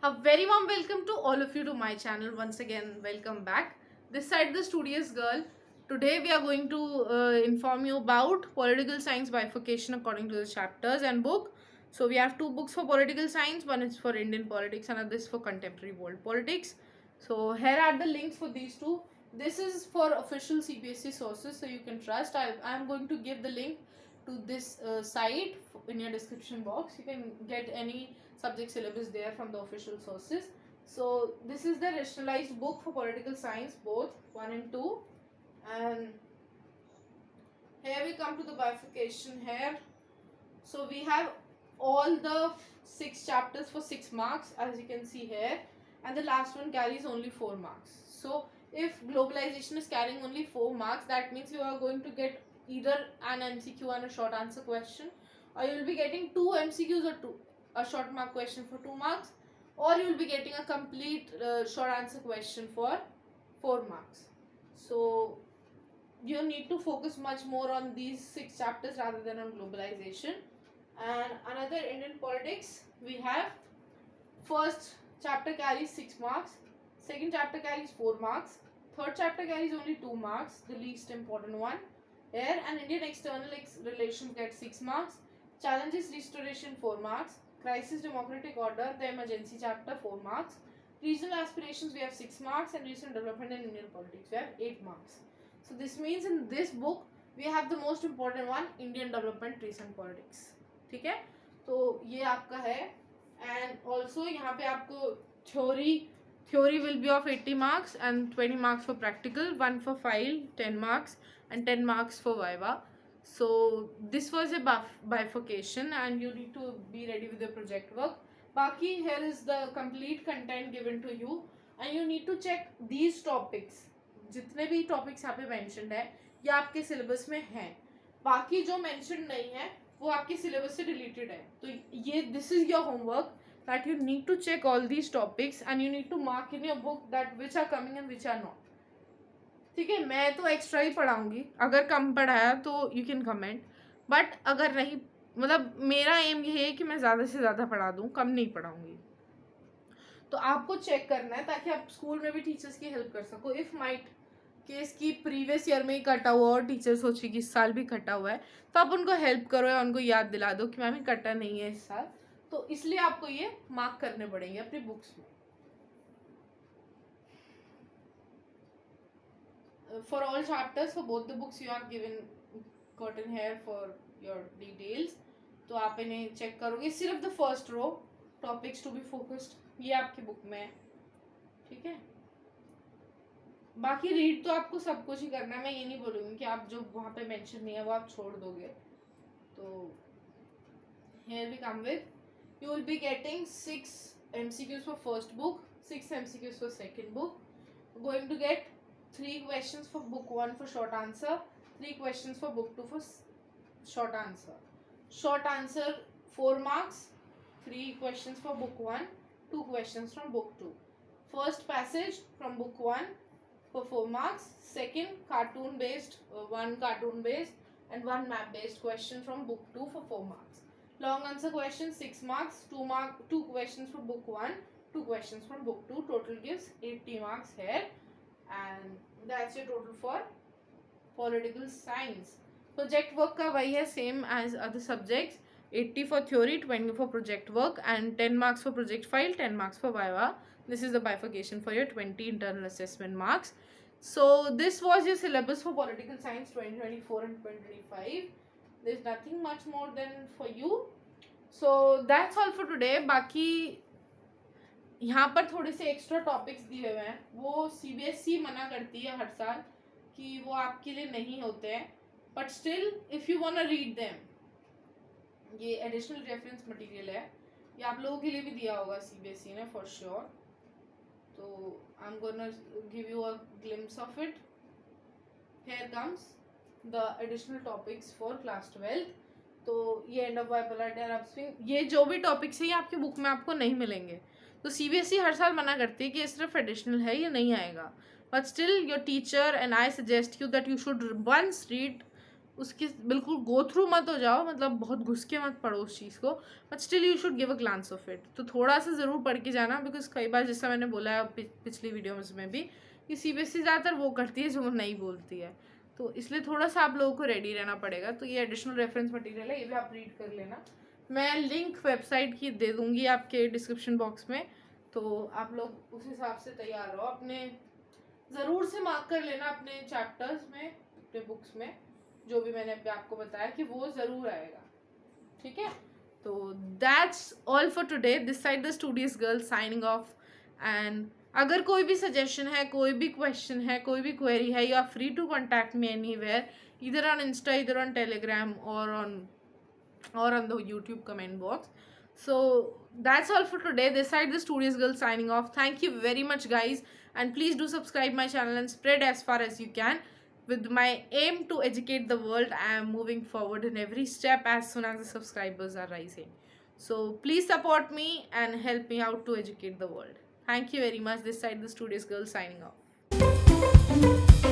A very warm welcome to all of you to my channel. Once again, welcome back. This side the studious girl. Today we are going to inform you about political science bifurcation according to the chapters and book. So we have two books for political science. One is for Indian politics, another is for contemporary world politics. So here are the links for these two. This is for official CBSE sources, so you can trust. I am going to give the link to this site in your description box. You can get any subject syllabus there from the official sources. So this is the rationalized book for political science, both 1 and 2. And here we come to the bifurcation here. So we have all the 6 chapters for 6 marks, as you can see here, and the last one carries only 4 marks. So if globalization is carrying only 4 marks, that means you are going to get either an MCQ and a short answer question, or you will be getting 2 MCQs or a short mark question for 2 marks, or you will be getting a complete short answer question for 4 marks. So you need to focus much more on these 6 chapters rather than on globalization. And another Indian politics, we have first chapter carries 6 marks, second chapter carries 4 marks, third chapter carries only 2 marks, the least important one. Here, and Indian external relations get 6 marks, challenges restoration 4 marks, crisis democratic order, the emergency chapter 4 marks, regional aspirations we have 6 marks, and recent development in Indian politics we have 8 marks. So this means in this book we have the most important one, Indian development recent politics. ठीक है, तो ये आपका है. And also यहाँ पे आपको theory will be of 80 marks and 20 marks for practical, 1 for file, 10 marks, and 10 marks for viva. So this was a bifurcation and you need to be ready with the project work. Baki, here is the complete content given to you and you need to check these topics. जितने भी topics यहाँ पे mentioned है ये आपके syllabus में हैं. बाकी जो मेंशन नहीं है वो आपके सिलेबस से डिलीटेड है. तो ये this is your homework that you need to check all these topics and you need to mark in your book that which are coming and which are not. ठीक है, मैं तो एक्स्ट्रा ही पढ़ाऊंगी. अगर कम पढ़ाया तो यू कैन कमेंट, बट अगर नहीं, मतलब मेरा एम ये है कि मैं ज़्यादा से ज़्यादा पढ़ा दूँ, कम नहीं पढ़ाऊंगी. तो आपको चेक करना है ताकि आप स्कूल में भी टीचर्स की हेल्प कर सको. इफ़ माइट केस की प्रीवियस ईयर में ही कटा हुआ और टीचर सोचे कि इस साल भी कटा हुआ है, तो आप उनको हेल्प करो या उनको याद दिला दो कि मैम ये कटा नहीं है इस साल. तो इसलिए आपको ये मार्क करने पड़ेंगे अपनी बुक्स में. For all chapters for both the books you are given content here for your details. तो आप इन्हें चेक करोगे. सिर्फ the first row topics to be focused ये आपकी बुक में है. ठीक है, बाकी रीड तो आपको सब कुछ ही करना है. मैं ये नहीं बोलूँगी कि आप जो वहाँ पे मेंशन नहीं है वो आप छोड़ दोगे. तो here we come with, you will be getting 6 MCQs for first book, 6 MCQs for second book. You're going to get 3 questions for book 1 for short answer, 3 questions for book 2 for short answer. Short answer 4 marks, 3 questions for book 1, 2 questions from book 2. First passage from book 1 for 4 marks, second cartoon based, 1 cartoon based and 1 map based question from book 2 for 4 marks. Long answer question 6 marks, 2 questions from book 1, 2 questions from book 2, total gives 80 marks here. And that's your total for political science. Project work का वही है, same as other subjects, 80 for theory, 20 for project work and 10 marks for project file, 10 marks for viva. This is the bifurcation for your 20 internal assessment marks. So this was your syllabus for political science 2024 and 2025. There's nothing much more than for you. So that's all for today. बाकी यहाँ पर थोड़े से extra topics दिए हुए हैं, वो CBSE मना करती है हर साल कि वो आपके लिए नहीं होते हैं, but still if you want to read them, ये एडिशनल रेफरेंस मटेरियल है, ये आप लोगों के लिए भी दिया होगा CBSE ने फॉर श्योर. तो I am gonna give you a glimpse of it. Here comes the additional topics for class 12. तो ये एंड ऑफ बाइपोलर अपस्विंग, ये जो भी टॉपिक्स है ये आपकी बुक में आपको नहीं मिलेंगे. तो CBSE हर साल मना करती है कि ये सिर्फ एडिशनल है, ये नहीं आएगा, but still your teacher and I suggest you that you should once read. उसके बिल्कुल गो थ्रू मत हो जाओ, मतलब बहुत घुस के मत पढ़ो उस चीज़ को, but still you should give a glance of it. तो थोड़ा सा ज़रूर पढ़ के जाना, बिकॉज कई बार जैसा मैंने बोला है पिछली वीडियोज़ में भी कि CBSE ज़्यादातर वो करती है जो वो नहीं बोलती है, तो इसलिए थोड़ा सा आप लोगों को रेडी रहना पड़ेगा। तो ये एडिशनल रेफरेंस मटेरियल है, ये भी आप रीड कर लेना। मैं लिंक वेबसाइट की दे दूँगी आपके डिस्क्रिप्शन बॉक्स में, तो आप लोग उस हिसाब से तैयार रहो। अपने ज़रूर से मार्क कर लेना अपने चैप्टर्स में, अपने बुक्स में, जो भी मैंने अभी आपको बताया कि वो ज़रूर आएगा, ठीक है। तो that's all for today, this side the studious girl signing off. And अगर कोई भी सजेशन है, कोई भी क्वेश्चन है, कोई भी क्वेरी है, you are free to contact me anywhere, either on Insta, either on Telegram, or on the YouTube comment box. So that's all for today. This side the Studious Girl signing off. Thank you very much, guys, and please do subscribe my channel and spread as far as you can. With my aim to educate the world, I am moving forward in every step as soon as the subscribers are rising. So please support me and help me out to educate the world. Thank you very much. This side the Studious Girl signing off.